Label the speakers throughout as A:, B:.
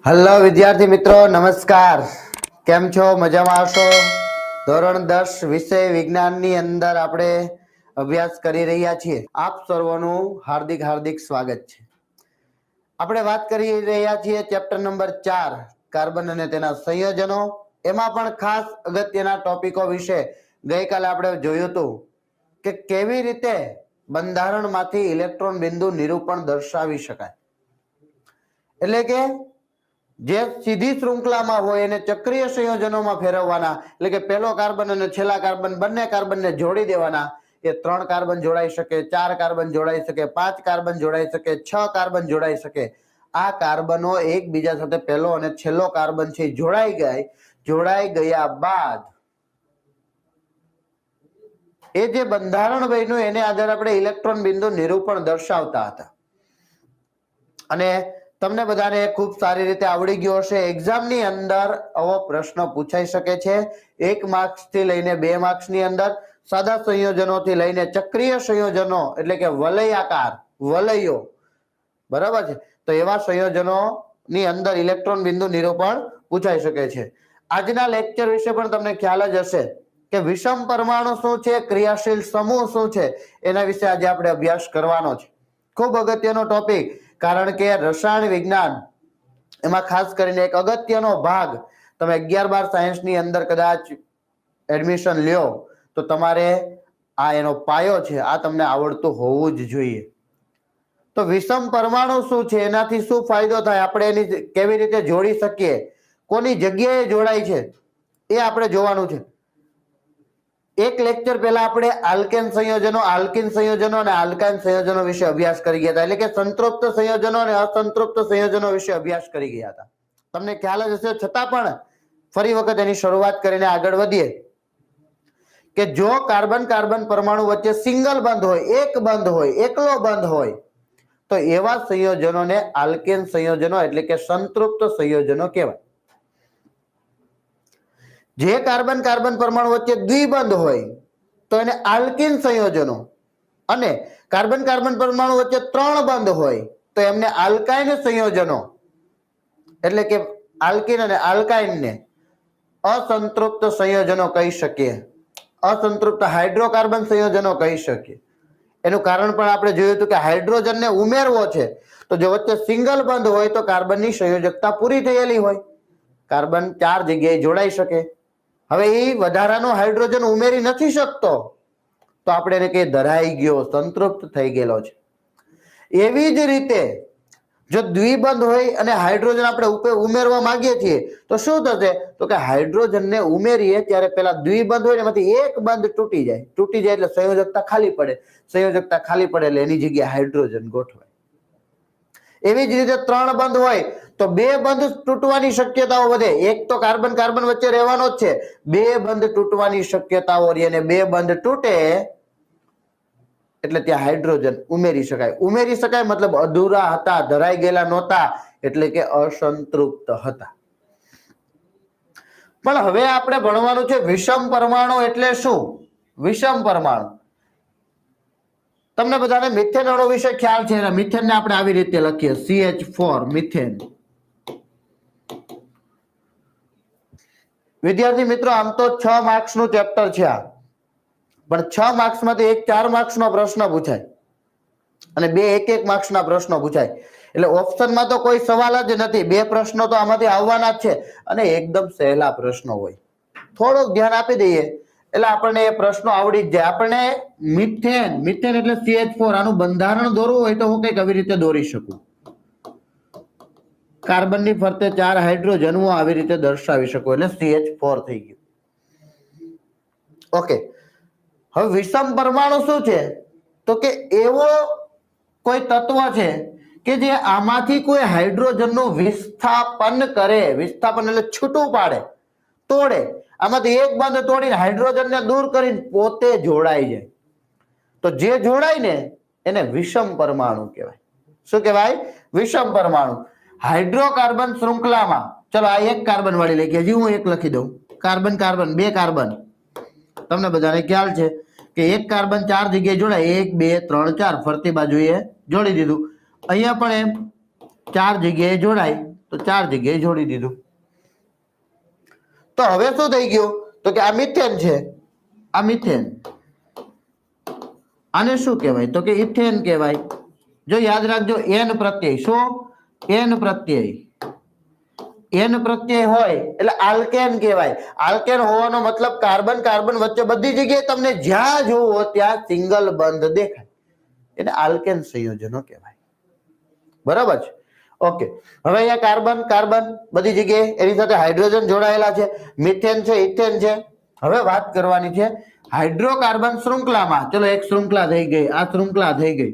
A: Hello વિદ્યાર્થી મિત્રો, નમસ્કાર. કેમ છો? મજામાં આવશો? ધોરણ 10 વિષય વિજ્ઞાનની અંદર આપણે અભ્યાસ કરી રહ્યા છીએ. આપ સર્વનું હાર્દિક હાર્દિક સ્વાગત છે. આપણે વાત કરી રહ્યા છીએ ચેપ્ટર નંબર 4 કાર્બન અને તેના સંયોજનો. એમાં પણ ખાસ અગત્યના ટોપિકો વિશે ગઈકાલે આપણે જોયું હતું કે કેવી રીતે બંધારણમાંથી ઇલેક્ટ્રોન બિંદુ નિરૂપણ દર્શાવી શકાય. એટલે કે જે સીધી શૃંખલામાં હોય એને ચક્રીય સંયોજનોમાં ફેરવવાના, એટલે કે પહેલો કાર્બન અને છેલ્લા કાર્બન બંને કાર્બનને જોડી દેવાના. એ 3 કાર્બન જોડાઈ શકે, 4 કાર્બન જોડાઈ શકે, 5 કાર્બન જોડાઈ શકે, 6 કાર્બન જોડાઈ શકે. આ કાર્બનો એકબીજા સાથે પહેલો અને છેલ્લો કાર્બન છે જોડાઈ ગયા બાદ એ જે બંધારણ બન્યું એને આધારે આપણે ઇલેક્ટ્રોન બિંદુ નિરૂપણ દર્શાવતા હતા. અને તમને બધાને ખૂબ સારી રીતે આવડી ગયો હશે. એક્ઝામની અંદર આવો પ્રશ્ન પૂછાઈ શકે છે. 1 માર્ક્સ થી લઈને 2 માર્ક્સ ની અંદર, સાદા સંયોજનોથી લઈને ચક્રીય સંયોજનો એટલે કે વલયાકાર વલયો, બરાબર છે, તો એવા સંયોજનોની અંદર ઇલેક્ટ્રોન બિંદુ નિરૂપણ પૂછાઈ શકે છે. આજના લેક્ચર વિશે પણ તમને ખ્યાલ જ હશે કે વિષમ પરમાણુ શું છે, ક્રિયાશીલ સમૂહ શું છે, એના વિશે આજે આપણે અભ્યાસ કરવાનો છે. ખૂબ અગત્યનો ટોપિક, કારણ કે રસાયણ વિજ્ઞાન એમાં ખાસ કરીને એક અગત્યનો ભાગ, તમે 11-12 સાયન્સની અંદર કદાચ એડમિશન લ્યો તો તમારે આ એનો પાયો છે, આ તમને આવડતું હોવું જ જોઈએ. તો વિષમ પરમાણુ શું છે, એનાથી શું ફાયદો થાય, આપણે એની કેવી રીતે જોડી શકીએ, કોની જગ્યાએ જોડાય છે, એ આપણે જોવાનું છે. એક લેક્ચર પહેલા આપણે આલ્કેન સંયોજનો, આલ્કિન સંયોજનો અને આલ્કાઇન સંયોજનો વિશે અભ્યાસ કરી ગયા હતા. એટલે કે સંતૃપ્ત સંયોજનો અને અસંતૃપ્ત સંયોજનો વિશે અભ્યાસ કરી ગયા હતા. તમને ખ્યાલ જ હશે, છતાં પણ ફરી વખત એની શરૂઆત કરીને આગળ વધીએ કે જો કાર્બન કાર્બન પરમાણુ વચ્ચે સિંગલ બંધ હોય, એક બંધ હોય, એકલો બંધ હોય, તો એવા સંયોજનોને આલ્કેન સંયોજનો એટલે કે સંતૃપ્ત સંયોજનો કહેવાય. જે કાર્બન કાર્બન પરમાણુ વચ્ચે દ્વિબંધ હોય તો એને આલ્કિન સંયોજનો, અને કાર્બન કાર્બન પરમાણુ વચ્ચે 3 બંધ હોય તો એમને આલ્કાઇન સંયોજનો એટલે કે આલ્કિન અને આલ્કાઇનને અસંતૃપ્ત સંયોજનો કહી શકીએ, અસંતૃપ્ત હાઇડ્રોકાર્બન સંયોજનો કહી શકીએ. એનું કારણ પણ આપણે જોયું હતું કે હાઇડ્રોજનને ઉમેરવો છે તો જો વચ્ચે સિંગલ બંધ હોય તો કાર્બનની સંયોજકતા પૂરી થયેલી હોય, કાર્બન 4 જગ્યાએ જોડાઈ શકે. હવે એ વધારાનો હાઇડ્રોજન ઉમેરી નથી શકતો તો આપણે એને કહીએ ધરાઈ ગયો, સંતૃપ્ત થઈ ગયેલો છે. એવી જ રીતે જો દ્વિબંધ હોય અને હાઇડ્રોજન આપણે ઉમેરવા માંગીએ છીએ તો શું થશે, તો કે હાઇડ્રોજનને ઉમેરીએ ત્યારે પેલા દ્વિબંધ હોય એમાંથી એક બંધ તૂટી જાય એટલે સંયોજકતા ખાલી પડે, સંયોજકતા ખાલી પડે એટલે એની જગ્યાએ હાઇડ્રોજન ગોઠવાય. એવી જ રીતે 3 બંધ હોય તો 2 બંધ તૂટવાની શક્યતાઓ વધે. એક તો કાર્બન કાર્બન વચ્ચે રહેવાનો જ છે, 2 બંધ તૂટવાની શક્યતાઓ રહે, અને 2 બંધ તૂટે એટલે ત્યાં હાઇડ્રોજન ઉમેરી શકાય મતલબ અધૂરા હતા, ધરાઈ ગયેલા નહોતા, એટલે કે અસંતૃપ્ત હતા. પણ હવે આપણે ભણવાનું છે વિષમ પરમાણુ એટલે શું. વિષમ પરમાણુ તમને બધાને મિથેન અણુ વિશે ખ્યાલ છે. મિથેનને આપણે આવી રીતે લખીએ CH4 મિથેન. વિદ્યાર્થી મિત્રો, આમ તો 6 માર્ક્સ નું ચેપ્ટર છે આ, પણ 6 માર્ક્સ માંથી એક 4 માર્ક્સ નો પ્રશ્ન પૂછાય અને 2 1 માર્ક્સ ના પ્રશ્નો પૂછાય. એટલે ઓપ્શનમાં તો કોઈ સવાલ જ નથી, 2 પ્રશ્નો તો આમાંથી આવવાના જ છે અને એકદમ સહેલા પ્રશ્નો હોય. થોડુંક ધ્યાન આપી દઈએ એટલે આપણને એ પ્રશ્નો આવડી જ જાય. આપણને મિથેન એટલે CH4, આનું બંધારણ દોરવું હોય તો હું કઈક આવી રીતે દોરી શકું. કાર્બનની ફરતે 4 હાઇડ્રોજન હું આવી રીતે દર્શાવી શકું એટલે CH4 થઈ ગયું. ઓકે, હવે વિષમ પરમાણુ શું છે, તો કે એવો કોઈ તત્વ છે કે જે આમાંથી કોઈ હાઇડ્રોજનનું વિસ્થાપન કરે, વિસ્થાપન એટલે છૂટું પાડે, તોડે, આમાંથી એક બંધ તોડીને હાઇડ્રોજનને દૂર કરીને પોતે જોડાઈ જાય. તો જે જોડાય ને એને વિષમ પરમાણુ કહેવાય. શું કહેવાય? વિષમ પરમાણુ. હાઇડ્રોકાર્બન શૃંખલામાં, ચલો આ એક કાર્બન વાળી લખી, હજી હું એક લખી દઉં. કાર્બન કાર્બન 2 કાર્બન, તમને બધાને ખ્યાલ છે કે એક કાર્બન 4 જગ્યાએ જોડાય, 1 2 3 4 ફરતી બાજુએ જોડી દીધું. અહીંયા પણ એમ 4 જગ્યાએ જોડાય તો 4 જગ્યાએ જોડી દીધું. તો હવે શું થઈ ગયું તો કે આ મિથેન છે, આ મિથેન. આને શું કહેવાય તો કે ઇથેન કહેવાય. જો યાદ રાખજો એન પ્રત્યય, શું એન પ્રત્યય, એન પ્રત્યય હોય એટલે આલ્કેન કહેવાય. આલ્કેન હોવાનો મતલબ કાર્બન કાર્બન વચ્ચે બધી જગ્યાએ તમને જ્યાં જોવો ત્યાં સિંગલ બંધ દેખાય, એટલે આલ્કેન સંયોજનો કહેવાય. બરાબર છે? ઓકે. હવે અહીંયા કાર્બન કાર્બન બધી જગ્યાએ એની સાથે હાઇડ્રોજન જોડાયેલા છે, મિથેન છે, ઇથેન છે. હવે વાત કરવાની છે હાઇડ્રોકાર્બન શૃંખલામાં. ચલો એક શૃંખલા થઈ ગઈ, આ શૃંખલા થઈ ગઈ.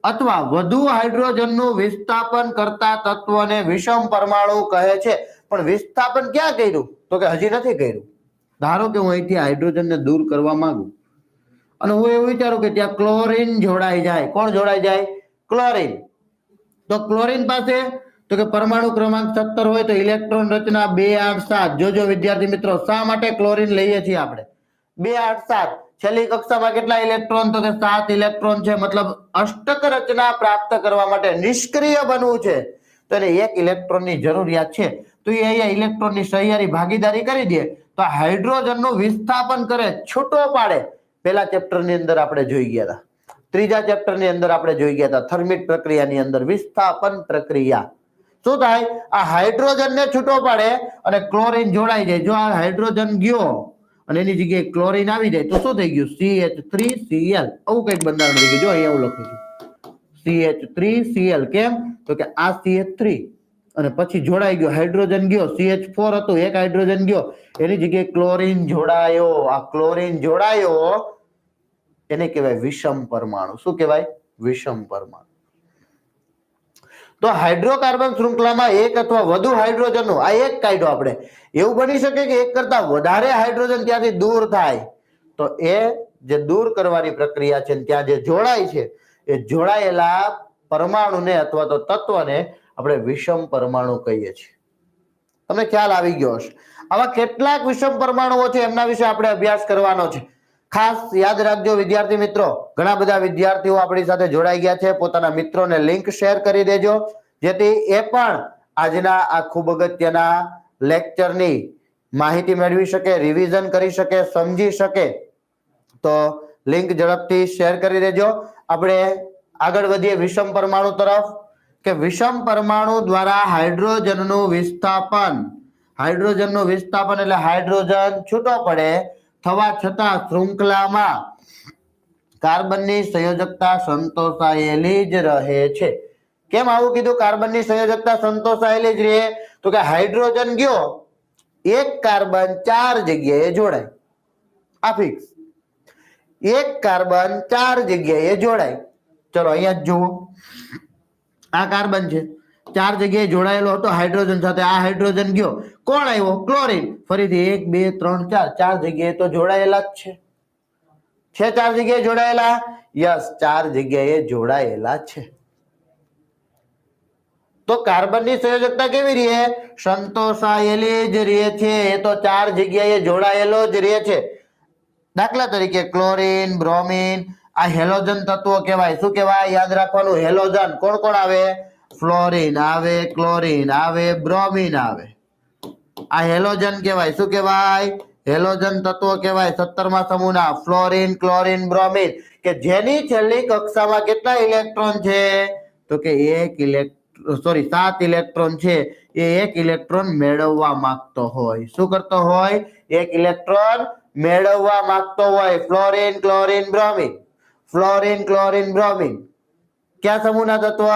A: અથવા વધુ હાઇડ્રોજનનું વિસ્થાપન કરતા તત્વને વિષમ પરમાણુ કહે છે. પણ વિસ્થાપન ક્યાં કર્યું તો કે હજી નથી કર્યું. ધારો કે હું અહીંથી હાઇડ્રોજનને દૂર કરવા માંગુ અને હું એવું વિચારું કે ત્યાં ક્લોરીન જોડાઈ જાય. કોણ જોડાઈ જાય? ક્લોરીન. તો ક્લોરીન પાસે તો કે પરમાણુ ક્રમાંક 17 હોય તો ઇલેક્ટ્રોન રચના 2 8 7. જોજો વિદ્યાર્થી મિત્રો, શા માટે ક્લોરીન લઈએ છીએ આપણે? 2 8 7. છેલ્લી કક્ષામાં કેટલા ઇલેક્ટ્રોન તો કે 7 ઇલેક્ટ્રોન છે. મતલબ અષ્ટક રચના પ્રાપ્ત કરવા માટે નિષ્ક્રિય બનવું છે તો એને 1 ઇલેક્ટ્રોનની જરૂરિયાત છે. તો એ અહીંયા ઇલેક્ટ્રોનની સહિયારી ભાગીદારી કરી દે તો હાઇડ્રોજનનું વિસ્થાપન કરે, છૂટો પાડે. પહેલા ચેપ્ટરની અંદર આપણે જોઈ ગયા હતા, ત્રીજા ચેપ્ટરની અંદર આપણે જોઈ ગયા હતા થર્મિટ પ્રક્રિયાની અંદર વિસ્થાપન પ્રક્રિયા. શું થાય? આ હાઇડ્રોજનને છૂટો પાડે અને ક્લોરીન જોડાઈ જાય. જો આ હાઇડ્રોજન ગયો અને એની જગ્યાએ ક્લોરીન આવી જાય તો શું થઈ ગયું? CH3Cl. આવું કંઈક બંધારણ થઈ ગયું. જો અહીંયા હું લખું છું CH3Cl. કેમ તો કે આ CH3 અને પછી જોડાઈ ગયો, હાઇડ્રોજન ગયો, CH4 હતું, એક હાઇડ્રોજન ગયો, એની જગ્યાએ ક્લોરીન જોડાયો. આ ક્લોરીન જોડાયો એને કહેવાય વિષમ પરમાણુ. શું કહેવાય? વિષમ પરમાણુ. તો હાઇડ્રોકાર્બન શૃંખલામાં એક અથવા વધુ હાઇડ્રોજનનું, આ એક કાઢ્યો આપણે. એવું બની શકે કે એક કરતા વધારે હાઇડ્રોજન ત્યાંથી દૂર થાય તો એ જે દૂર કરવાની પ્રક્રિયા છે ત્યાં જે જોડાય છે એ જોડાયેલા પરમાણુને અથવા તો તત્વને આપણે વિષમ પરમાણુ કહીએ છીએ. તમને ખ્યાલ આવી ગયો હશે. આવા કેટલાક વિષમ પરમાણુઓ છે એમના વિશે આપણે અભ્યાસ કરવાનો છે. ખાસ યાદ રાખજો વિદ્યાર્થી મિત્રો, ઘણા બધા વિદ્યાર્થીઓ આપણી સાથે જોડાઈ ગયા છે. પોતાના મિત્રોને લિંક શેર કરી દેજો જેથી એ પણ આજના આ ખૂબ અગત્યના લેક્ચરની માહિતી મેળવી શકે, રિવિઝન કરી શકે, સમજી શકે. તો લિંક ઝડપથી શેર કરી દેજો. આપણે આગળ વધીએ વિષમ પરમાણુ તરફ કે વિષમ પરમાણુ દ્વારા હાઇડ્રોજનનું વિસ્થાપન. હાઇડ્રોજનનું વિસ્થાપન એટલે હાઇડ્રોજન છૂટો પડે થવા છતાં શૃંખલામાં કાર્બનની સંયોજકતા સંતોષાયેલી જ રહે છે. કેમ આવું કીધું? કાર્બનની સંયોજકતા સંતોષાયેલી જ રહે તો કે હાઇડ્રોજન ગયો, એક કાર્બન 4 જગ્યાએ જોડાય. આ ફિક્સ. એક કાર્બન 4 જગ્યાએ જોડાય. ચલો અહીંયા જ જુઓ, આ કાર્બન છે, 4 જગ્યાએ જોડાયેલો હતો હાઇડ્રોજન સાથે. આ હાઇડ્રોજન ગયો, કોણ આવ્યો? ક્લોરીન. ફરીથી 1 2 3 4, 4 જગ્યાએ તો જોડાયેલા જ છે. 4 જગ્યાએ જોડાયેલા? યસ, 4 જગ્યાએ જોડાયેલા છે. તો કાર્બનની સંયોજકતા કેવી રહે? સંતોષાયેલી જ રહે છે. એ તો 4 જગ્યાએ જોડાયેલો જ રહે છે. દાખલા તરીકે ક્લોરીન, બ્રોમિન, આ હેલોજન તત્વો કહેવાય. શું કહેવાય? યાદ રાખવાનું, હેલોજન. કોણ કોણ આવે? ફ્લોરિન આવે, ક્લોરીન આવે, બ્રોમિન આવે. આ હેલોજન કહેવાય. શું કહેવાય? હેલોજન તત્વો કહેવાય. 17મા સમૂહના ફ્લોરિન, ક્લોરીન, બ્રોમિન કે જેની છેલ્લી કક્ષામાં કેટલા ઇલેક્ટ્રોન છે તો કે 7 ઇલેક્ટ્રોન છે. એ 1 ઇલેક્ટ્રોન મેળવવા માંગતો હોય. શું કરતો હોય? 1 ઇલેક્ટ્રોન મેળવવા માંગતો હોય. Fluorine, chlorine, bromine. Fluorine, chlorine, bromine ક્યાં સમૂહના તત્વ?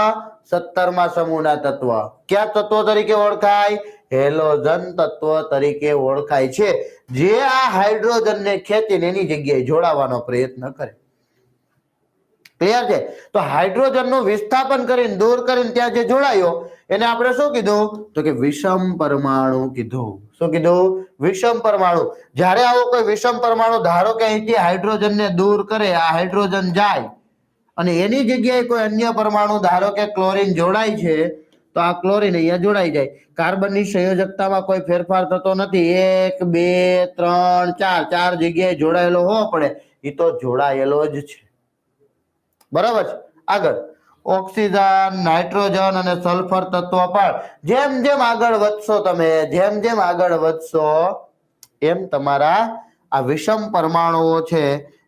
A: 17મા સમૂહના તત્વ. ક્યાં તત્વો તરીકે ઓળખાય? હેલોજન તત્વ તરીકે ઓળખાય છે, જે આ હાઇડ્રોજનને ખેંચીને એની જગ્યાએ જોડાવાનો પ્રયત્ન કરે. ક્લિયર છે? તો હાઇડ્રોજનનું વિસ્થાપન કરીને દૂર કરીને ત્યાં જે જોડાયો એને આપણે શું કીધું તો કે વિષમ પરમાણુ કીધું. શું કીધું? વિષમ પરમાણુ. જ્યારે આવો કોઈ વિષમ પરમાણુ ધારો કે અહીંથી હાઇડ્રોજનને દૂર કરે, આ હાઇડ્રોજન જાય અને એની જગ્યાએ કોઈ અન્ય પરમાણુ ધારો કે ક્લોરીન જોડાય છે તો આ ક્લોરીન અહીંયા જોડાઈ જાય. કાર્બનની સંયોજકતામાં કોઈ ફેરફાર થતો નથી. 1 2 3 4, 4 જગ્યાએ જોડાયેલો હોવો પડે. એ તો જોડાયેલો જ છે. બરાબર છે? આગળ ઓક્સિજન, નાઇટ્રોજન અને સલ્ફર તત્વો પણ જેમ જેમ આગળ વધશો તમે, જેમ જેમ આગળ વધશો એમ તમારા આ વિષમ પરમાણુઓ છે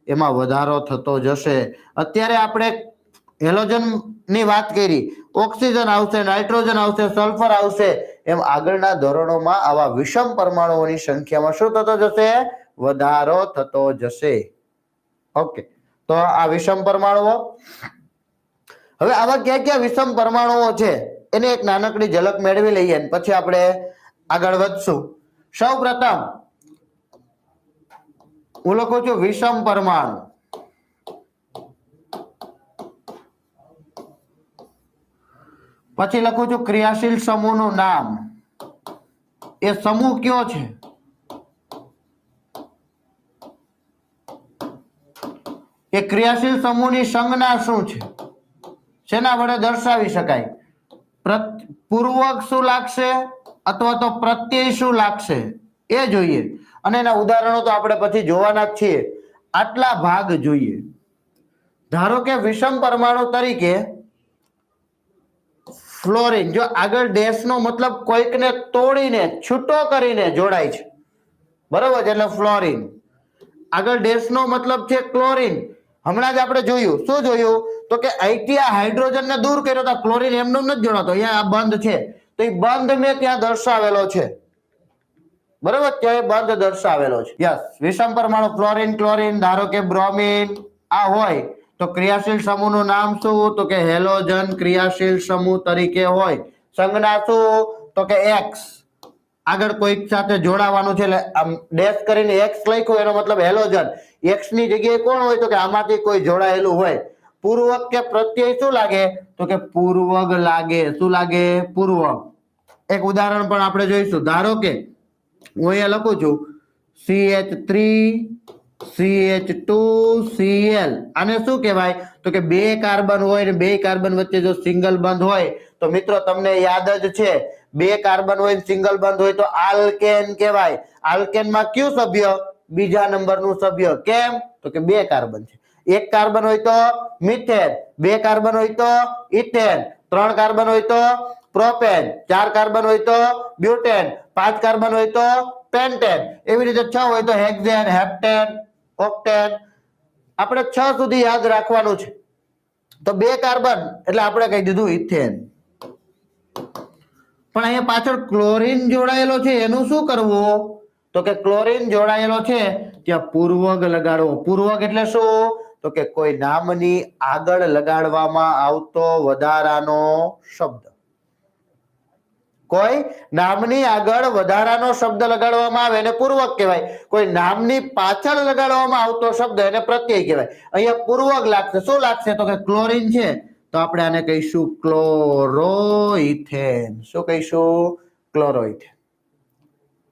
A: એમાં વધારો થતો જશે. અત્યારે આપણે હેલોજન ની વાત કરી, ઓક્સિજન આવશે, નાઇટ્રોજન આવશે, સલ્ફર આવશે, એમ આગળના ધોરણોમાં આવા વિષમ પરમાણુઓની સંખ્યામાં શું થતો જશે? વધારો થતો જશે. ઓકે, તો આ વિષમ પરમાણુઓ. હવે આવા ક્યાં ક્યાં વિષમ પરમાણુઓ છે એને એક નાનકડી ઝલક મેળવી લઈએ પછી આપણે આગળ વધશું. સૌ પ્રથમ હું લખું છું વિષમ પરમાણુ. પછી લખું છું ક્રિયાશીલ સમૂહનું નામ. એ સમૂહ કયો છે? એ ક્રિયાશીલ સમૂહની સંજ્ઞા શું છે? શેના વડે દર્શાવી શકાય? પૂર્વક શું લાગશે અથવા તો પ્રત્યય શું લાગશે એ જોઈએ. અને એના ઉદાહરણો તો આપણે પછી જોવાના જ છીએ. આટલા ભાગ જોઈએ. ધારો કે વિષમ પરમાણુ તરીકે ફ્લોરિન, જો આગળ ડેશ નો મતલબ કોઈકને તોડીને છૂટો કરીને જોડાય છે, બરોબર છે, એટલે ફ્લોરિન. આગળ ડેશ નો મતલબ છે ક્લોરિન. હમણાં જ આપણે જોયું, શું જોયું? તો કે અહીંથી આ હાઇડ્રોજન ને દૂર કર્યો તો ક્લોરિન એમનો નથી જોડાતો, અહીંયા આ બંધ છે તો એ બંધ મેં ત્યાં દર્શાવેલો છે, બરોબર, ત્યાં બંધ દર્શાવેલો છે. યસ, વિષમ પરમાણુ ફ્લોરિન, ક્લોરિન. ધારો કે બ્રોમિન આ હોય તો ક્રિયાશીલ સમૂહનું નામ શું? તો કે હેલોજન ક્રિયાશીલ સમૂહ તરીકે હોય. સંજ્ઞા શું? તો કે એક્સ. આગળ કોઈક સાથે જોડાવાનું છે એટલે આમ ડેશ કરીને એક્સ લખ્યું એનો મતલબ હેલોજન. એક્સ ની જગ્યાએ કોણ હોય? તો કે આમાંથી કોઈ જોડાયેલું હોય. પૂર્વક કે પ્રત્યય શું લાગે? તો કે પૂર્વક લાગે. શું લાગે? પૂર્વક. એક ઉદાહરણ પણ આપણે જોઈશું. ધારો કે હું અહીંયા લખું છું CH3 CH2Cl. આને શું કહેવાય? તો કે બે કાર્બન હોય ને બે કાર્બન વચ્ચે જો સિંગલ બંધ હોય તો મિત્રો તમને યાદ જ છે, બે કાર્બન હોય સિંગલ બંધ હોય તો આલ્કેન કહેવાય. આલ્કેનમાં કયું સભ્ય? બીજા નંબરનું સભ્ય. કેમ? તો કે બે કાર્બન છે. એક કાર્બન હોય તો મિથેન, બે કાર્બન હોય તો ઇથેન, ત્રણ કાર્બન હોય તો પ્રોપેન, ચાર કાર્બન હોય તો બ્યુટેન, પાંચ કાર્બન હોય તો પેન્ટેન. એવી રીતે 6 હોય તો હેક્ઝેન, હેપ્ટેન, ઓક્ટેન. આપણે 6 સુધી યાદ રાખવાનું છે. તો બે કાર્બન એટલે આપણે કહી દીધું ઇથેન. પણ અહીંયા પાછળ ક્લોરીન જોડાયેલો છે એનું શું કરવું? તો કે ક્લોરીન જોડાયેલો છે ત્યાં પૂર્વક લગાડવો. પૂર્વક એટલે શું? તો કે કોઈ નામની આગળ લગાડવામાં આવતો વધારાનો શબ્દ. કોઈ નામની આગળ વધારાનો શબ્દ લગાડવામાં આવે એને પૂર્વક કહેવાય. કોઈ નામની પાછળ લગાડવામાં આવતો શબ્દ એને પ્રત્યય કહેવાય. અહીંયા પૂર્વક લાગશે. શું લાગશે? તો કે ક્લોરીન છે તો આપણે આને કહીશું ક્લોરોઇથેન. શું કહીશું? ક્લોરોઇથેન.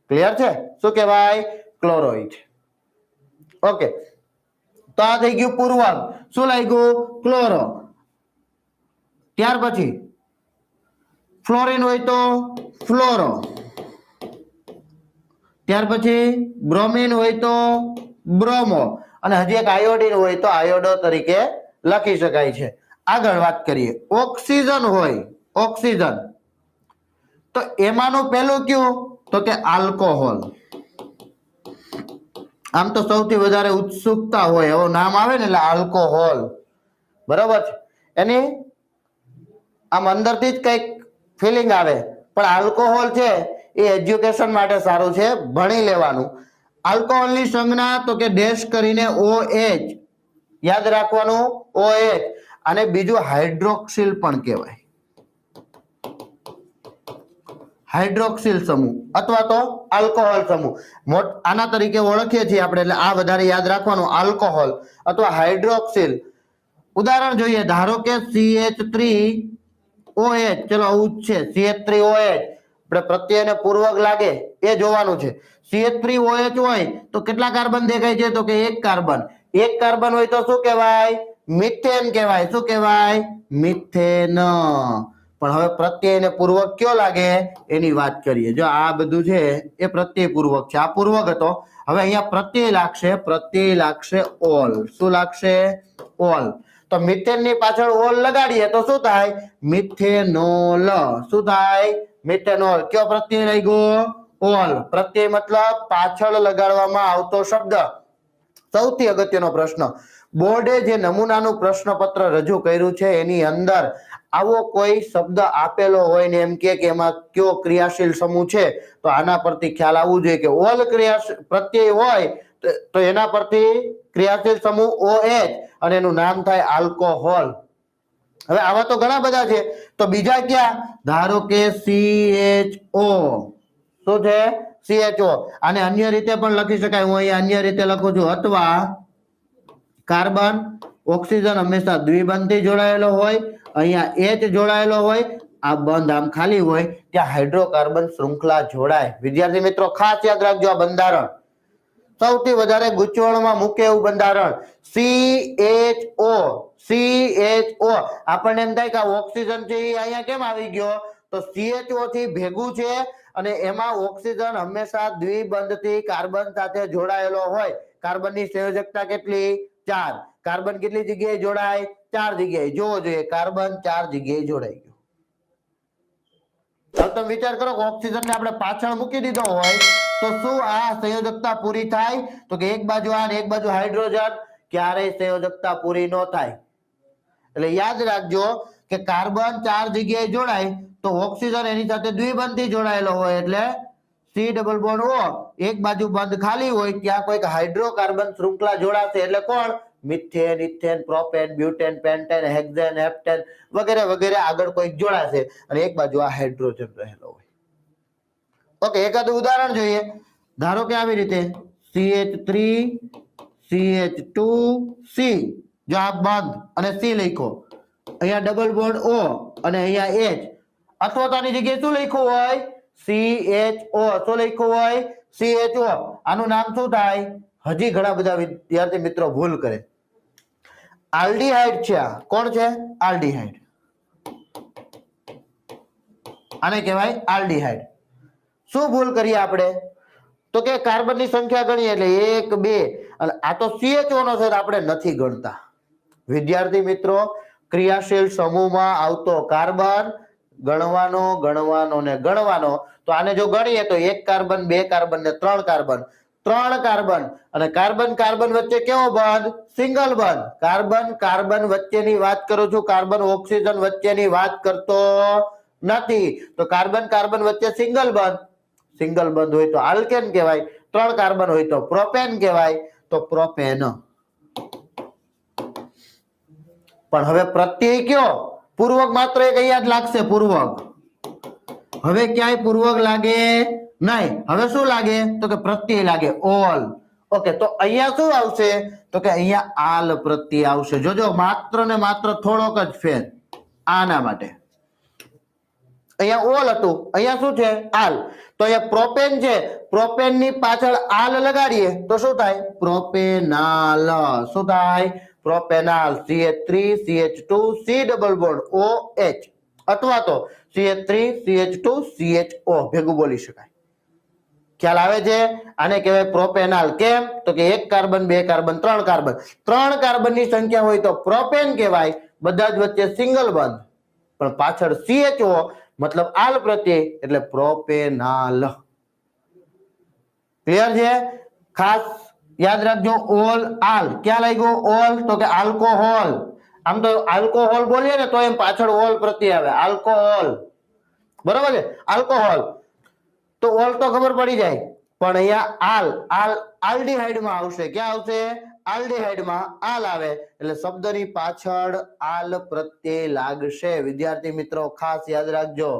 A: ક્લિયર છે? શું કહેવાય? ક્લોરોઇથેન. ઓકે, તો આ થઈ ગયું પૂર્વક. શું લાગ્યું? ક્લોરો. ત્યાર પછી ફ્લોરિન હોય તો ફ્લોરો. ત્યાર પછી બ્રોમિન હોય તો બ્રોમો. અને હજી એક આયોડિન હોય તો આયોડો તરીકે લખી શકાય છે. આગળ વાત કરીએ. ઓક્સિજન હોય, ઓક્સિજન, તો એમાંનું પહેલું કયું? તો કે આલ્કોહોલ. આમ તો સૌથી વધારે ઉત્સુકતા હોય એવું નામ આવે ને એટલે આલ્કોહોલ, બરાબર છે. એની આમ અંદરથી જ કઈક ફિલિંગ આવે. પણ આલ્કોહોલ છે એ એજ્યુકેશન માટે સારું છે, ભણી લેવાનું. આલ્કોહોલની સંજ્ઞા તો કે ડેશ કરીને OH, યાદ રાખવાનું, OH. અને બીજું હાઇડ્રોક્સિલ પણ કહેવાય, હાઇડ્રોક્સિલ સમૂહ અથવા તો આલ્કોહોલ સમૂહ. આના તરીકે ઓળખીએ છીએ આપણે, એટલે આ વધારે યાદ રાખવાનું, આલ્કોહોલ અથવા હાઇડ્રોક્સિલ. ઉદાહરણ જોઈએ. ધારો કે CH3OH. ચલો આવું જ છે, CH3OH. આપણે પ્રત્યયને પૂર્વક લાગે એ જોવાનું છે. CH3OH હોય તો કેટલા કાર્બન દેખાય છે? તો કે એક કાર્બન. એક કાર્બન હોય તો શું કહેવાય? મિથેન કહેવાય. શું કહેવાય? મિથેન. પણ હવે પ્રત્યયને પૂર્વક કયો લાગે એની વાત કરીએ. જો આ બધું છે એ પ્રત્યય પૂર્વક છે, આ પૂર્વક હતો. હવે અહીંયા પ્રત્યય લાગશે, પ્રત્યય લાગશે ઓલ. શું લાગશે? ઓલ. તો મિથેન ની પાછળ ઓલ લગાડીએ તો શું થાય? મિથેનોલ. શું થાય? મિથેનોલ. કયો પ્રત્યય લાગ્યો? ઓલ. પ્રત્યય મતલબ પાછળ લગાડવામાં આવતો શબ્દ. સૌથી અગત્યનો પ્રશ્ન, બોર્ડે જે નમૂનાનું પ્રશ્નપત્ર રજૂ કર્યું છે એની અંદર આવો કોઈ શબ્દ આપેલો હોય ને એમ કે એમાં કયો ક્રિયાશીલ સમૂહ છે, તો આના પરથી ખ્યાલ આવવું જોઈએ કે ઓલ ક્રિયાશીલ પ્રત્યય હોય તો એના પરથી ક્રિયાશીલ સમૂહ OH અને એનું નામ થાય આલ્કોહોલ. હવે આવા તો ઘણા બધા છે, તો બીજા ક્યાં? ધારો કે CHO. શું છે? CHO. આને અન્ય રીતે પણ લખી શકાય. હું અહીંયા અન્ય રીતે લખું છું. અથવા કાર્બન ઓક્સિજન હંમેશા દ્વિબંધથી જોડાયેલો હોય, અહીંયા H જોડાયેલો હોય, આ બંધ આમ ખાલી હોય ત્યાં હાઇડ્રોકાર્બન શૃંખલા જોડાય. વિદ્યાર્થી મિત્રો ખાસ યાદ રાખજો આ બંધારણ સૌથી વધારે ગૂંચવણમાં મૂકે એવું બંધારણ CHO. આપણને એમ થાય કે ઓક્સિજન છે એ અહીંયા કેમ આવી ગયો? તો CHO થી ભેગું છે અને એમાં ઓક્સિજન હંમેશા દ્વિબંધથી કાર્બન સાથે જોડાયેલો હોય. કાર્બનની સંયોજકતા કેટલી? 4. કાર્બન કેટલી જગ્યાએ જોડાય? 4 જગ્યાએ. જોવો જોઈએ કાર્બન 4 જગ્યાએ જોડાઈ ગયો. હવે તમે વિચાર કરો કે ઓક્સિજન ને આપણે પાછળ મૂકી દીધો હોય તો શું આ સંયોજકતા પૂરી થાય? તો કે એક બાજુ આ ને એક બાજુ હાઇડ્રોજન, ક્યારેય સંયોજકતા પૂરી ન થાય. એટલે યાદ રાખજો કે કાર્બન 4 જગ્યાએ જોડાય તો ઓક્સિજન એની સાથે દ્વિબંધથી જોડાયેલો હોય એટલે C ડબલ બોન્ડ O. એક બાજુ બંધ ખાલી હોય ત્યાં કોઈક હાઇડ્રોકાર્બન શૃંખલા જોડાશે એટલે કોણ? Methane, ethane, propane, butane, pentane, hexane, heptane વગેરે વગેરે આગળ કોઈક જોડાશે અને એક બાજુ આ હાઇડ્રોજન રહેલો હોય. ઓકે, એકાદું ઉદાહરણ જોઈએ. ધારો કે આવી રીતે CH3 CH2C. જો આ બંધ અને C લખો, અહીંયા ડબલ બોન્ડ O અને અહીંયા H, અથવા તો આની જગ્યાએ શું લખ્યું હોય? CHO. શું લખ્યું હોય? CHO. આનું નામ શું થાય? હજી ઘણા બધા વિદ્યાર્થી મિત્રો ભૂલ કરે. આલ્ડીહાઇડ છે. આ કોણ છે? આલ્ડીહાઇડ. આને કહેવાય આલ્ડીહાઇડ. શું ભૂલ કરીએ આપણે? તો કે કાર્બનની સંખ્યા ગણીએ એટલે 1 2 અને આ તો CHO નો છે આપણે નથી ગણતા. વિદ્યાર્થી મિત્રો ક્રિયાશીલ સમૂહમાં આવતો કાર્બન ગણવાનો ને ગણવાનો. તો આને જો ગણીએ તો 1 કાર્બન 2 કાર્બન ને 3 કાર્બન. 3 કાર્બન અને કાર્બન કાર્બન વચ્ચે કેવો બંધ? સિંગલ બંધ. કાર્બન કાર્બન વચ્ચેની વાત કરું છું, કાર્બન ઓક્સિજન વચ્ચેની વાત કરતો નથી. તો કાર્બન કાર્બન વચ્ચે સિંગલ બંધ. સિંગલ બંધ હોય તો આલ્કેન કહેવાય. 3 કાર્બન હોય તો પ્રોપેન કહેવાય. તો પ્રોપેન. પણ હવે પ્રત્યય કયો? પૂર્વક માત્ર એક અહીંયા જ લાગશે. પૂર્વક. હવે ક્યાંય પૂર્વક લાગે નહીં. હવે શું લાગે? તો કે પ્રત્યય લાગે. ઓલ. ઓકે, તો અહીંયા શું આવશે? તો કે અહીંયા આલ પ્રત્યય આવશે. જોજો માત્ર ને માત્ર થોડોક જ ફેર. આના માટે અહીંયા ઓલ હતું, અહીંયા શું છે? આલ. તો અહીંયા પ્રોપેન છે, પ્રોપેન ની પાછળ આલ લગાડીએ તો શું થાય? પ્રોપેનાલ. શું થાય? પ્રોપેનાલ. CH3 CH2 C double bond OH અથવા તો CH3 CH2 CHO ભેગું બોલી શકાય. ખ્યાલ આવે છે? આને કહેવાય પ્રોપેનાલ. કેમ? તો કે 1 કાર્બન 2 કાર્બન 3 કાર્બન. 3 કાર્બનની સંખ્યા હોય તો પ્રોપેન કહેવાય. બધા જ વચ્ચે સિંગલ બંધ પણ પાછળ CHO મતલબ આલ પ્રત્યય એટલે પ્રોપેનાલ. ક્લિયર છે? ખાસ યાદ રાખજો ઓલ આલ. ક્યાં લાગ્યો ઓલ? તો કે આલ્કોહોલ. આમ તો આલ્કોહોલ બોલીએ ને તો એમ પાછળ ઓલ પ્રત્યય આવે. આલ્કોહોલ. બરોબર છે? આલ્કોહોલ તો ઓલ તો ખબર પડી જાય પણ અહીંયા આલ આલ્ડીહાઇડમાં આવશે. ક્યાં આવશે? આલ્ડીહાઇડમાં આલ આવે એટલે શબ્દની પાછળ આલ પ્રત્યય લાગશે. વિદ્યાર્થી મિત્રો ખાસ યાદ રાખજો.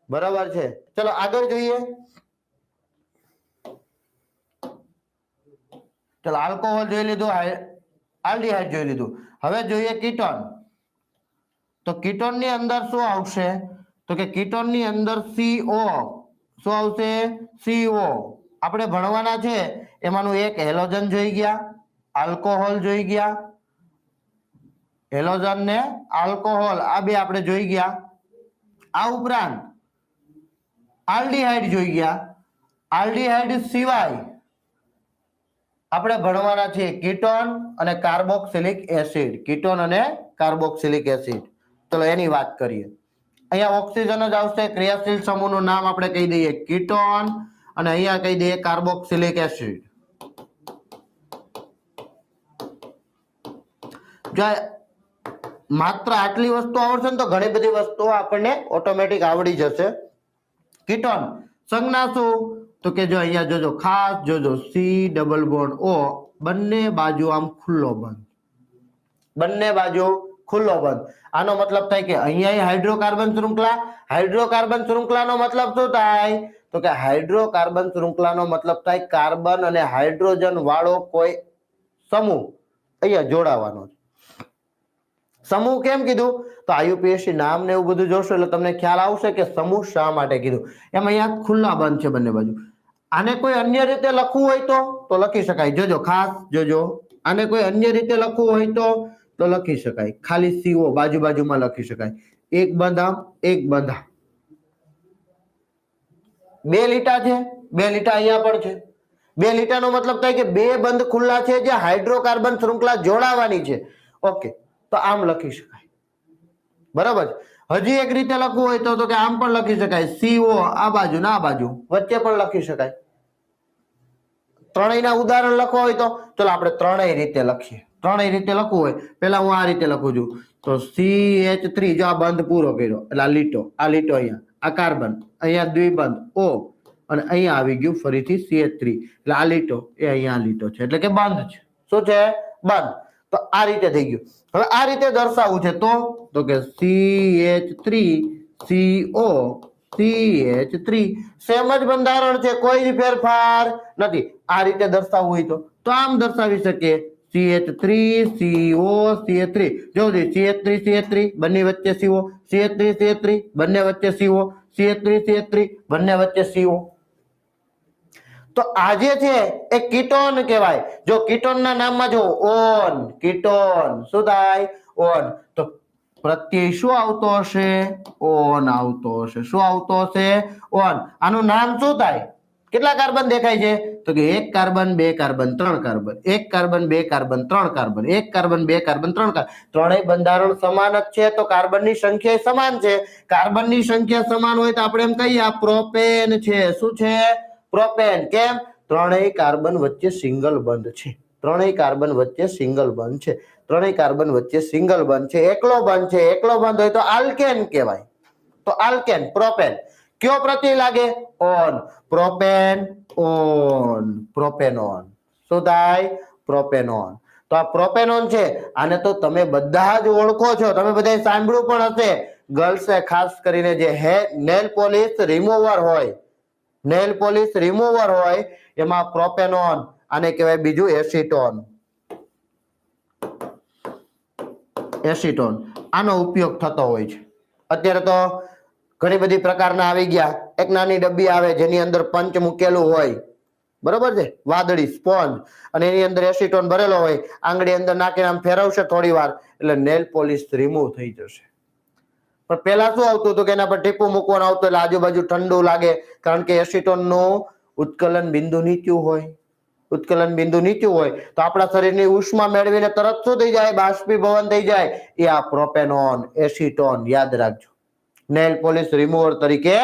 A: બરાબર છે? ચલો આગળ જોઈએ. ચલો આલ્કોહોલ જોઈ લીધું, આલ્ડીહાઇડ જોઈ લીધું. હવે જોઈએ કીટોન. તો કીટોન ની અંદર શું આવશે? તો કે કીટોન ની અંદર CO. શું આવશે? CO. આપણે ભણવાના છે એમાંનું એક હેલોજન જોઈ ગયા, આલ્કોહોલ જોઈ ગયા. હેલોજન ને આલ્કોહોલ આ બે આપણે જોઈ ગયા. આ ઉપરાંત આલ્ડીહાઇડ જોઈ ગયા. આલ્ડીહાઇડ સિવાય આપણે ભણવાના છીએ કીટોન અને કાર્બોક્સિલિક એસિડ. કીટોન અને કાર્બોક્સિલિક એસિડ. ચલો એની વાત કરીએ. અહીંયા ઓક્સિજન જ આવશે. ક્રિયાશીલ સમૂહનું નામ આપણે કહી દઈએ કીટોન અને અહીંયા કહી દઈએ કાર્બોક્સિલિક એસિડ. જો માત્ર આટલી વસ્તુ આવડશે ને તો ઘણી બધી વસ્તુઓ આપણને ઓટોમેટિક આવડી જશે. કીટોન સંજ્ઞા શું? તો કે જો અહીંયા જોજો, ખાસ જોજો, સી ડબલ બોન્ડ ઓ, બંને બાજુ આમ ખુલ્લો બંધ, બંને બાજુ ખુલ્લો બંધ. આનો મતલબ થાય કે અહીંયા હાઇડ્રોકાર્બન શૃંખલા. હાઇડ્રોકાર્બન શૃંખલાનો મતલબ શું થાય? તો કે હાઇડ્રોકાર્બન શૃંખલાનો મતલબ થાય કાર્બન અને હાઇડ્રોજન વાળો કોઈ સમૂહ અહીંયા જોડાવાનો છે. સમૂહ કેમ કીધું? તો આયુપીએસસી નામ ને એવું બધું જોશો એટલે તમને ખ્યાલ આવશે કે સમૂહ શા માટે કીધું. એમ અહીંયા ખુલ્લા બંધ છે બંને બાજુ. આને કોઈ અન્ય રીતે લખવું હોય તો લખી શકાય. જોજો, ખાસ જોજો, આને કોઈ અન્ય રીતે લખવું હોય તો લખી શકાય. ખાલી સીઓ બાજુ બાજુમાં લખી શકાય. એક બંધ આમ, એક બંધ આમ. બે લીટા છે, બે લીટા અહીંયા પણ છે. બે લીટાનો મતલબ થાય કે બે બંધ ખુલ્લા છે જે હાઇડ્રોકાર્બન શૃંખલા જોડાવાની છે. ઓકે, તો આમ લખી શકાય. બરાબર. હજી એક રીતે લખવું હોય તો કે આમ પણ લખી શકાય. સીઓ આ બાજુ ને આ બાજુ વચ્ચે પણ લખી શકાય. ત્રણેયના ઉદાહરણ લખવા હોય તો ચલો આપણે ત્રણેય રીતે લખીએ. ત્રણેય રીતે લખવું હોય, પેલા હું આ રીતે લખું છું. તો CH3, જો આ બંધ પૂરો કર્યો એટલે આ લીટો અહીંયા, આ કાર્બન, અહીંયા દ્વિબંધ O અને અહીંયા આવી ગયું ફરીથી CH3 એટલે આ લીટો એ અહીંયા લીટો છે એટલે કે બંધ છે. શું છે? બંધ. તો આ રીતે થઈ ગયું. હવે આ રીતે દર્શાવવું છે તો કે CH3CO CH3 સેમ જ બંધારણ છે, કોઈ જ ફેરફાર નથી. આ રીતે દર્શાવવું હોય તો આમ દર્શાવી શકીએ. CH3CO CH3, જો CH3 બંને વચ્ચે CO, CH3 બંને વચ્ચે CO, CH3 બંને વચ્ચે CO. તો આ જે છે એ કીટોન કહેવાય. જો કીટોનના નામમાં જો ઓન, કીટોન શું થાય? ઓન. તો પ્રત્યય શું આવતો હશે? ઓન આવતો હશે. શું આવતો હશે? ઓન. આનું નામ શું થાય? કેટલા કાર્બન દેખાય છે? તો કે એક કાર્બન, બે કાર્બન, ત્રણ કાર્બન, એક કાર્બન, બે કાર્બન, ત્રણ કાર્બન, એક કાર્બન, બે કાર્બન, ત્રણ કાર્બન. ત્રણેય બંધારણ સમાન જ છે તો કાર્બનની સંખ્યા સમાન છે. કાર્બનની સંખ્યા સમાન હોય તો આપણે એમ કહીએ આ પ્રોપેન છે. શું છે? પ્રોપેન. કેમ? ત્રણેય કાર્બન વચ્ચે સિંગલ બંધ છે. ત્રણેય કાર્બન વચ્ચે સિંગલ બંધ છે. ત્રણેય કાર્બન વચ્ચે સિંગલ બંધ છે. એકલો બંધ છે. એકલો બંધ હોય તો આલ્કેન કહેવાય. તો આલ્કેન, પ્રોપેન. કયો પ્રત્યય લાગે? ઓન. Propane on, propanone. શું થાય? પ્રોપેનોન. તો આ પ્રોપેનોન છે. આને તો તમે બધા જ ઓળખો છો, તમે બધાએ સાંભળ્યું પણ હશે. ગર્લ્સે ખાસ કરીને જે નેલ પોલિશ રિમૂવર હોય, નેલ પોલિશ રિમૂવર હોય એમાં પ્રોપેનોન, આને કહેવાય બીજું એસિટોન. એસિટોન આનો ઉપયોગ થતો હોય છે. અત્યારે તો ઘણી બધી પ્રકારના આવી ગયા. એક નાની ડબ્બી આવે જેની અંદર પંચ મૂકેલું હોય, બરોબર છે, વાદળી સ્પોન્જ, અને એની અંદર એસિટોન ભરેલો હોય. આંગળી અંદર નાખીને આમ ફેરવશે થોડી વાર એટલે નેલ પોલિશ રિમૂવ થઈ જશે. પણ પેલા શું આવતું હતું કે એના પર ટીપું મૂકવાનું આવતું એટલે આજુબાજુ ઠંડુ લાગે, કારણ કે એસિટોનનું ઉત્કલન બિંદુ નીચું હોય. ઉત્કલન બિંદુ નીચું હોય તો આપણા શરીરની ઉષ્મા મેળવીને તરત શું થઈ જાય? બાષ્પીભવન થઈ જાય. એ આ પ્રોપેનોન, એસિટોન યાદ રાખજો. નેલ પોલિશ રિમૂવર તરીકે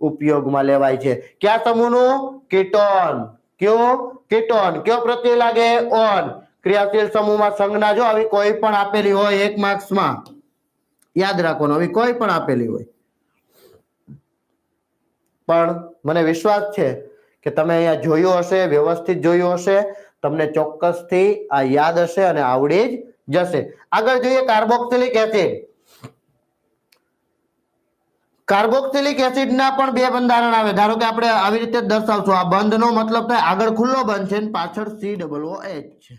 A: ઉપયોગમાં લેવાય છે. કયા સમૂહનું? કીટોન. કયો? કીટોન. કયો પ્રત્યય લાગે? ઓન. ક્રિયાશીલ સમૂહમાં સંજ્ઞા જો આવી કોઈ પણ આપેલી હોય એક માર્ક્સમાં યાદ રાખવાનું, આવી કોઈ પણ આપેલી હોય. પણ મને વિશ્વાસ છે કે તમે અહીંયા જોયું હશે, વ્યવસ્થિત જોયું હશે, તમને ચોક્કસથી આ યાદ હશે અને આવડી જ જશે. આગળ જોઈએ કાર્બોક્સિલિક એસિડ. કાર્બોક્સિલિક એસિડના પણ બે બંધારણ આવે. ધારો કે આપણે આવી રીતે દર્શાવશું. આ બંધનો મતલબ થાય આગળ ખુલ્લો બંધ છે અને પાછળ COOH છે.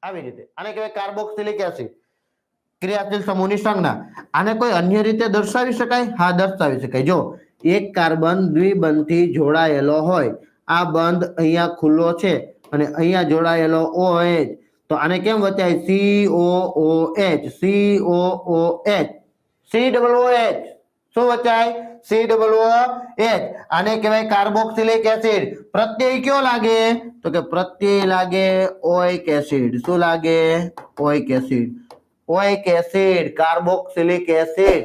A: આવી રીતે આને કહેવાય કાર્બોક્સિલિક એસિડ. ક્રિયાશીલ સમૂહની સંજ્ઞા. આને કોઈ અન્ય રીતે દર્શાવી શકાય? હા, દર્શાવી શકાય. જો એક કાર્બન દ્વિબંધથી જોડાયેલો હોય, આ બંધ અહીંયા ખુલ્લો છે અને અહીંયા જોડાયેલો OH, તો આને કેમ વચાય? COOH, COOH, COOH. શું વચાય? COOH. આને કહેવાય કાર્બોક્સિલિક એસિડ. પ્રત્યય કયો લાગે? તો કે પ્રત્યય લાગે ઓઇક એસિડ. શું લાગે? ઓઇક એસિડ. ઓઇક acid, carboxylic acid.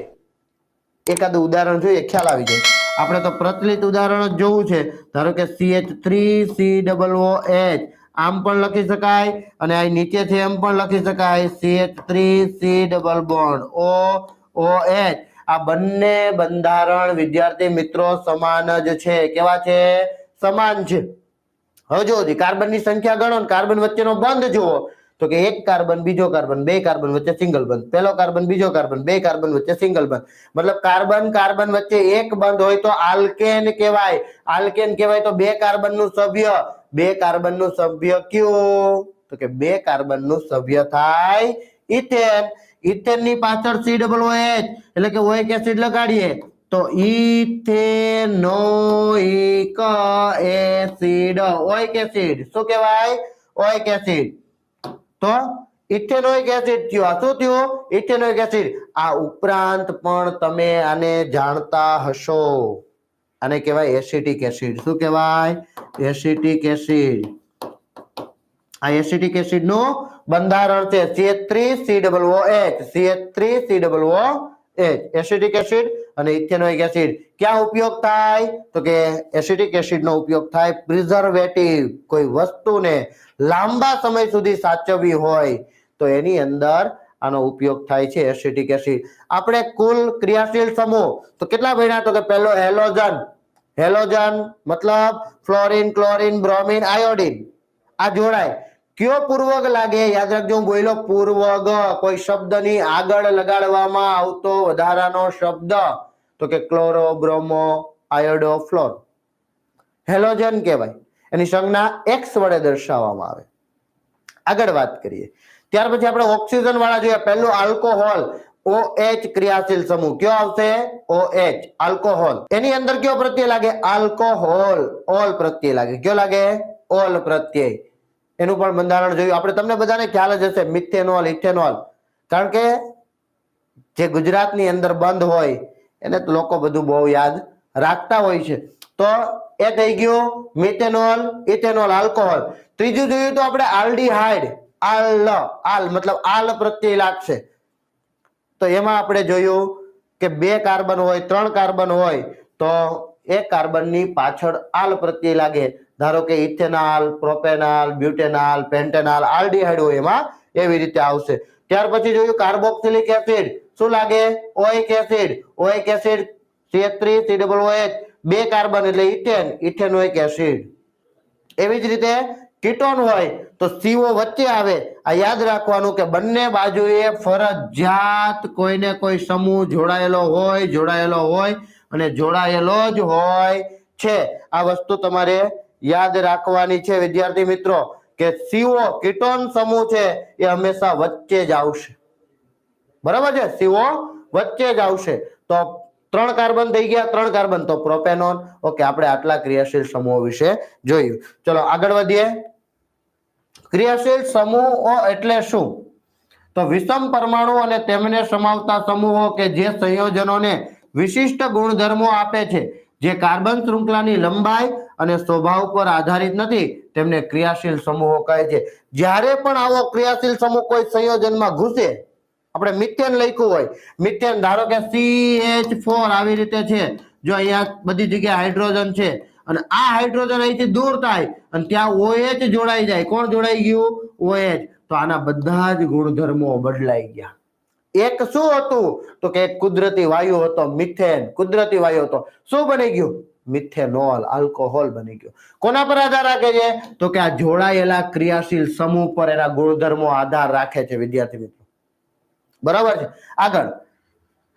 A: એકાદ ઉદાહરણ જોઈએ, ખ્યાલ આવી જાય. આપણે તો પ્રચલિત ઉદાહરણ જ જોવું છે. ધારો કે CH3COOH, આમ પણ લખી શકાય અને આ નીચે છે એમ પણ લખી શકાય. CH3C double bond OOH. આ બંને બંધારણ વિદ્યાર્થી મિત્રો સમાન જ છે. કેવા છે? સમાન છે. હવે જો કાર્બનની સંખ્યા ગણો ને કાર્બન વચ્ચેનો બંધ જુઓ તો કે એક કાર્બન બીજો કાર્બન, બે કાર્બન વચ્ચે સિંગલ બંધ, પહેલો કાર્બન બીજો કાર્બન, બે કાર્બન વચ્ચે સિંગલ બંધ. મતલબ કાર્બન કાર્બન વચ્ચે એક બંધ હોય તો આલ્કેન કહેવાય. આલ્કેન કહેવાય તો બે કાર્બનનું સભ્ય. બે કાર્બનનું સભ્ય કયું? તો કે બે કાર્બનનું સભ્ય થાય ઇથેન. ઇથેનની પાછળ COOH એટલે કે ઓઇક એસિડ લગાડીએ તો ઇથેનોઇક એસિડ. ઓઇક એસિડ શું કહેવાય? ઓઇક એસિડ. તો ઇથેનોઇક એસિડ થયો. આ શું થયું? Ethanoic acid. આ ઉપરાંત પણ તમે આને જાણતા હશો. આને કહેવાય એસિટિક એસિડ. શું કહેવાય? Acetic acid. આ એસિટિક એસિડ નું બંધારણ છે CH3COOH. CH3COOH. એસિટિક એસિડ અને ઇથેનોઇક એસિડ ક્યાં ઉપયોગ થાય? તો કે એસિટિક એસિડ નો ઉપયોગ થાય પ્રિઝર્વેટિવ. કોઈ વસ્તુને લાંબા સમય સુધી સાચવવી હોય તો એની અંદર આનો ઉપયોગ થાય છે એસિટિક એસિડ. આપણે કુલ ક્રિયાશીલ સમૂહ તો કેટલા ભણ્યા? તો કે પહેલો હેલોજન. હેલોજન મતલબ ફ્લોરિન, ક્લોરિન, બ્રોમિન, આયોડિન. આ જોડાય. કયો પૂર્વક લાગે? યાદ રાખજો, હું બોલ્યો પૂર્વક. કોઈ શબ્દની આગળ લગાડવામાં આવતો વધારાનો શબ્દ તો કે chloro, bromo, iodo, floor. Halogen કહેવાય. એની સંજ્ઞા X વડે દર્શાવવામાં આવે. આગળ વાત કરીએ. ત્યાર પછી આપણે ઓક્સિજન વાળા જોઈએ. પહેલું આલ્કોહોલ. OH ક્રિયાશીલ સમૂહ કયો આવશે? OH alcohol. એની અંદર કયો પ્રત્યય લાગે? આલ્કોહોલ. ઓલ પ્રત્યય લાગે. કયો લાગે? ઓલ પ્રત્યય. એનું પણ બંધારણ જોયું આપણે. તમને બધાને ખ્યાલ જ હશે મિથેનોલ, ઇથેનોલ. કારણ કે જે ગુજરાતની અંદર બંધ હોય એને તો લોકો બધું બહુ યાદ રાખતા હોય છે. તો એ થઈ ગયું મિથેનોલ, ઇથેનોલ, આલ્કોહોલ. ત્રીજું જોયું તો આપણે આલ્ડીહાઇડ. આલ મતલબ આલ પ્રત્યય લાગશે. તો એમાં આપણે જોયું કે બે કાર્બન હોય, ત્રણ કાર્બન હોય તો એક કાર્બનની પાછળ આલ પ્રત્યય લાગે. ધારો કે ઇથેનોલ, પ્રોપેનોલ, બ્યુટેનોલ, પેન્ટેનોલ, આલ્ડીહાઇડ હોય એમાં એવી રીતે આવશે. ત્યાર પછી જોયું કાર્બોક્સિલિક એસિડ. શું લાગે? ઓઇક એસિડ. ઓઇક acid CH3COOH. બે કાર્બન એટલે ઇથેન, ઇથેનોઇક એસિડ. એવી જ રીતે કીટોન હોય તો CO વચ્ચે આવે. આ યાદ રાખવાનું કે બંને બાજુએ ફરજિયાત કોઈને કોઈ સમૂહ જોડાયેલો હોય અને જોડાયેલો જ હોય છે. આ વસ્તુ તમારે યાદ રાખવાની છે વિદ્યાર્થી મિત્રો કે CO કીટોન સમૂહ છે એ હંમેશા વચ્ચે જ આવશે. બરાબર છે? CO વચ્ચે જ આવશે. તો ત્રણ કાર્બન થઈ ગયા, ત્રણ કાર્બન તો પ્રોપેનોન. ઓકે, આપણે આટલા ક્રિયાશીલ સમૂહો વિશે જોયું. ચલો આગળ વધીએ. ક્રિયાશીલ સમૂહો એટલે શું? તો વિષમ પરમાણુ અને તેમને સમાવતા સમૂહો કે જે સંયોજનોને વિશિષ્ટ ગુણધર્મો આપે છે, જે કાર્બન શૃંખલાની લંબાઈ અને સ્વભાવ પર આધારિત નથી, તેમને ક્રિયાશીલ સમૂહો કહે છે. જ્યારે પણ આવો ક્રિયાશીલ સમૂહ કોઈ સંયોજનમાં ઘૂસે, આપણે મિથેન લખ્યું હોય, મિથેન ધારો કે CH4 આવી રીતે છે. જો અહીંયા બધી જગ્યાએ હાઇડ્રોજન છે અને આ હાઇડ્રોજન અહીંથી દૂર થાય અને ત્યાં OH જોડાઈ જાય. કોણ જોડાઈ ગયું? OH. તો આના બધા જ ગુણધર્મો બદલાઈ ગયા. એક શું હતું? તો કે એક કુદરતી વાયુ હતો મિથેન. કુદરતી વાયુ હતો. શું બની ગયું? મિથેનોલ, આલ્કોહોલ બની ગયો. કોના પર આધાર રાખે છે? તો કે આ જોડાયેલા ક્રિયાશીલ સમૂહ પર એના ગુણધર્મો આધાર રાખે છે વિદ્યાર્થી મિત્રો. બરાબર છે? આગળ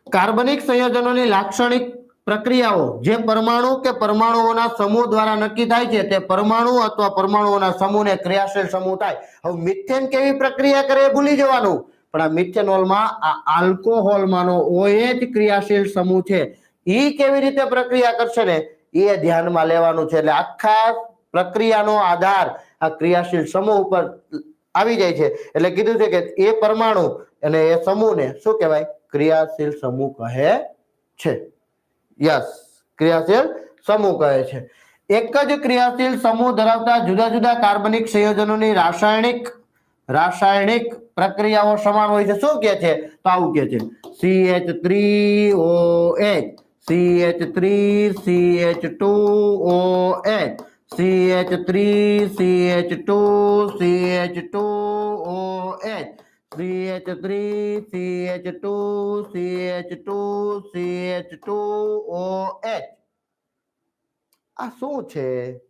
A: કાર્બનિક સંયોજનોની લાક્ષણિક પ્રક્રિયાઓ જે પરમાણુ કે પરમાણુઓના સમૂહ દ્વારા નક્કી થાય છે તે પરમાણુ અથવા પરમાણુઓના સમૂહને ક્રિયાશીલ સમૂહ થાય. હવે મિથેન કેવી પ્રક્રિયા કરે ભૂલી જવાનું, પણ આ મિથેનોલમાં આ આલ્કોહોલમાંનો OH ક્રિયાશીલ સમૂહ છે એ કેવી રીતે પ્રક્રિયા કરશે ને એ ધ્યાનમાં લેવાનું છે. એટલે આખા પ્રક્રિયાનો આધાર આ ક્રિયાશીલ સમૂહ ઉપર આવી જાય છે. એટલે કીધું છે કે એ પરમાણુ અને એ સમૂહને શું કહેવાય? ક્રિયાશીલ સમૂહ કહે છે. યસ, ક્રિયાશીલ સમૂહ કહે છે. એક જ ક્રિયાશીલ સમૂહ ધરાવતા જુદા જુદા કાર્બનિક સંયોજનોની રાસાયણિક પ્રક્રિયાઓ સમાન હોય છે. શું કે છે? તો આવું કે છે CH3OH, CH3CH2OH, CH3CH2CH2OH, CH3CH2CH2CH2OH. આ શું છે?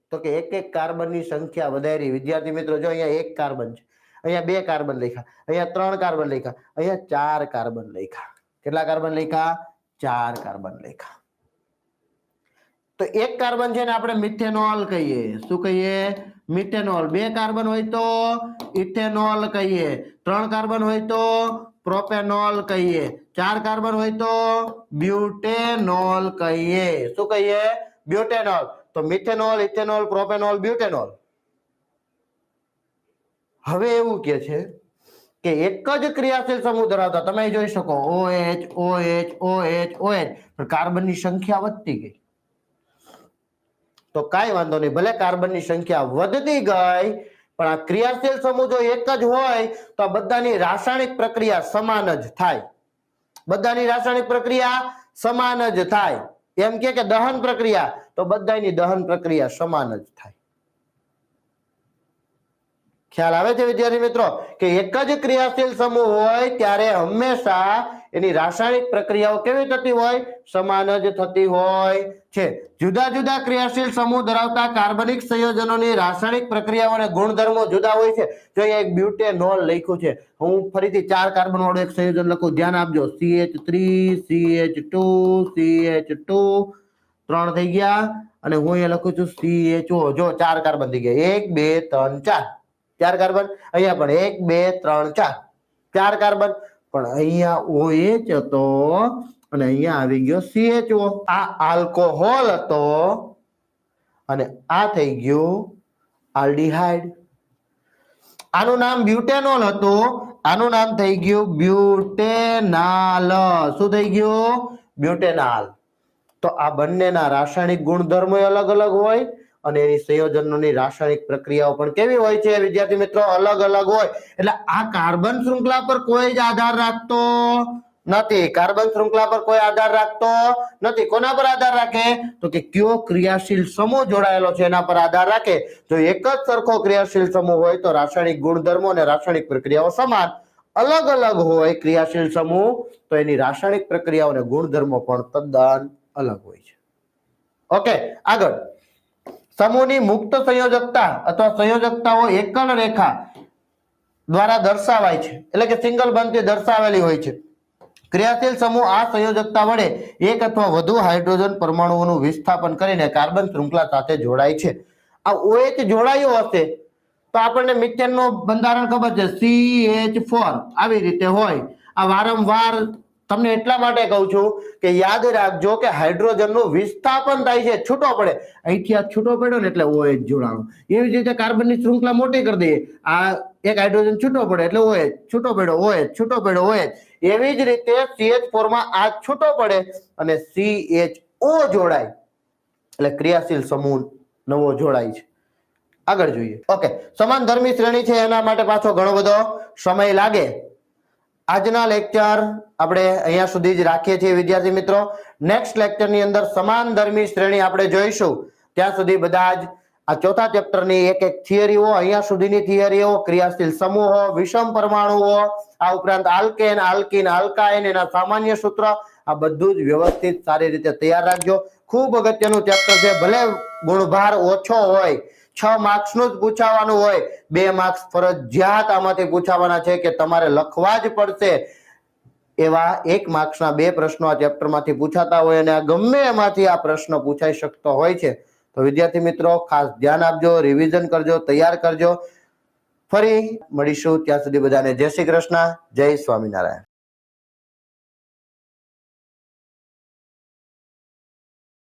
A: તો કે એક એક કાર્બનની સંખ્યા વધારી. વિદ્યાર્થી મિત્રો, જો અહીંયા એક કાર્બન છે, અહીંયા 2 કાર્બન લખ્યા, અહીંયા 3 કાર્બન લખ્યા, અહીંયા 4 કાર્બન લખ્યા. કેટલા કાર્બન લખ્યા? 4 કાર્બન લખ્યા. તો એક કાર્બન છે ને આપણે મિથેનોલ કહીએ. શું કહીએ? મિથેનોલ. 2 કાર્બન હોય તો ઇથેનોલ કહીએ. 3 કાર્બન હોય તો પ્રોપેનોલ કહીએ. 4 કાર્બન હોય તો બ્યુટેનોલ કહીએ. શું કહીએ? બ્યુટેનોલ. તો મિથેનોલ, ઇથેનોલ, પ્રોપેનોલ, બ્યુટેનોલ. હવે એવું કે છે કે એક જ ક્રિયાશીલ સમૂહ ધરાવતા, તમે જોઈ શકો OH, OH, OH, OH, પણ કાર્બનની સંખ્યા વધતી ગઈ. તો કાંઈ વાંધો નહીં, ભલે કાર્બનની સંખ્યા વધતી ગઈ, પણ આ ક્રિયાશીલ સમૂહ જો એક જ હોય તો આ બધાની રાસાયણિક પ્રક્રિયા સમાન જ થાય. બધાની રાસાયણિક પ્રક્રિયા સમાન જ થાય. એમ કે દહન પ્રક્રિયા, તો બધાની દહન પ્રક્રિયા સમાન જ થાય. ખ્યાલ આવે છે વિદ્યાર્થી મિત્રો કે એક જ ક્રિયાશીલ સમૂહ હોય ત્યારે હંમેશા એની રાસાયણિક પ્રક્રિયાઓ કેવી થતી હોય? સમાન જ થતી હોય છે. જુદા જુદા ક્રિયાશીલ સમૂહ ધરાવતા કાર્બનિક સંયોજનોની રાસાયણિક પ્રક્રિયાઓ અને ગુણધર્મો જુદા હોય છે. જો અહીંયા એક બ્યુટેનોલ લખ્યું છે, હું ફરીથી 4 કાર્બન વાળું એક સંયોજન લખું, ધ્યાન આપજો. CH3, CH2, 3 થઈ ગયા, અને હું અહીંયા લખું છું CHO. જો 4 કાર્બન થઈ ગયા, 1 2 3 4. 4 કાર્બન. અહીંયા પણ 1 2 3 4 કાર્બન, પણ અહીંયા OH હતો અને અહીંયા આવી ગયો CHO. આ આલ્કોહોલ હતો અને આ થઈ ગયું આલ્ડીહાઇડ. આનું નામ બ્યુટેનોલ હતું, આનું નામ થઈ ગયું બ્યુટેનાલ. શું થઈ ગયું? બ્યુટેનાલ. તો આ બંનેના રાસાયણિક ગુણધર્મો અલગ અલગ હોય અને એની સંયોજનોની રાસાયણિક પ્રક્રિયાઓ પણ કેવી હોય છે વિદ્યાર્થી મિત્રો? અલગ અલગ હોય. એટલે આ કાર્બન શૃંખલા પર કોઈ જ આધાર રાખતો નથી. કાર્બન શૃંખલા પર કોઈ આધાર રાખતો નથી. કોના પર આધાર રાખે? તો કે કયો ક્રિયાશીલ સમૂહ જોડાયેલો છે એના પર આધાર રાખે. જો એક જ સરખો ક્રિયાશીલ સમૂહ હોય તો રાસાયણિક ગુણધર્મો અને રાસાયણિક પ્રક્રિયાઓ સમાન. અલગ અલગ હોય ક્રિયાશીલ સમૂહ તો એની રાસાયણિક પ્રક્રિયાઓ અને ગુણધર્મો પણ તદ્દન અલગ હોય છે. ઓકે, આગળ. સમૂહની મુક્ત સંયોજકતા અથવા સંયોજકતાઓ એકલ રેખા દ્વારા દર્શાવાય છે, એટલે કે સિંગલ બંધથી દર્શાવેલી હોય છે. ક્રિયાશીલ સમૂહ આ સંયોજકતા વડે એક અથવા વધુ હાઇડ્રોજન પરમાણુઓનું વિસ્થાપન કરીને કાર્બન શૃંખલા સાથે જોડાય છે. આ OH જોડાયો હશે તો આપણને મિથેનનું બંધારણ ખબર છે, CH4 આવી રીતે હોય. આ વારંવાર તમને એટલા માટે કહું છું કે યાદ રાખજો કે હાઇડ્રોજનનું વિસ્થાપન થાય છે, છૂટો પડે. અહીંથી આ છૂટો પડ્યો ને એટલે OH જોડાણું. એવી જ રીતે કાર્બનની શૃંખલા મોટી કરી દઈએ, આ એક હાઇડ્રોજન છૂટો પડે એટલે OH, છૂટો પડ્યો OH, છૂટો પડ્યો OH. એવી જ રીતે CH4 માં આ છૂટો પડે અને CHO જોડાય એટલે ક્રિયાશીલ સમૂહ નવો જોડાય છે. આગળ જોઈએ. ઓકે, સમાન ધર્મી શ્રેણી છે એના માટે પાછો ઘણો બધો સમય લાગે. આજના લેક્ચર આપણે અહીંયા સુધી જ રાખીએ છીએ વિદ્યાર્થી મિત્રો. નેક્સ્ટ લેક્ચરની અંદર સમાન ધર્મી શ્રેણી આપણે જોઈશું. ત્યાં સુધી બધા જ આ ચોથા ચેપ્ટરની એક એક થિયરીઓ, અહીંયા સુધીની થિયરીઓ, ક્રિયાશીલ સમૂહો, વિષમ પરમાણુઓ, આ ઉપરાંત આલ્કેન, આલ્કીન, આલ્કાઇન, એના સામાન્ય સૂત્ર, આ બધું જ વ્યવસ્થિત સારી રીતે તૈયાર રાખજો. ખૂબ અગત્યનું ચેપ્ટર છે. ભલે ગુણભાર ઓછો હોય, 6 માર્ક્સનું જ પૂછાવાનું હોય, 2 માર્ક્સ ફરજિયાત આમાંથી પૂછાવાના છે કે તમારે લખવા જ પડશે. એવા 1 માર્ક્સના 2 પ્રશ્નો આ ચેપ્ટરમાંથી પૂછાતા હોય અને ગમે એમાંથી આ પ્રશ્ન પૂછાઈ શકતો હોય છે. તો વિદ્યાર્થી મિત્રો ખાસ ધ્યાન આપજો, રિવિઝન કરજો, તૈયાર કરજો. ફરી મળીશું, ત્યાં સુધી બધાને જય શ્રી કૃષ્ણ, જય સ્વામિનારાયણ.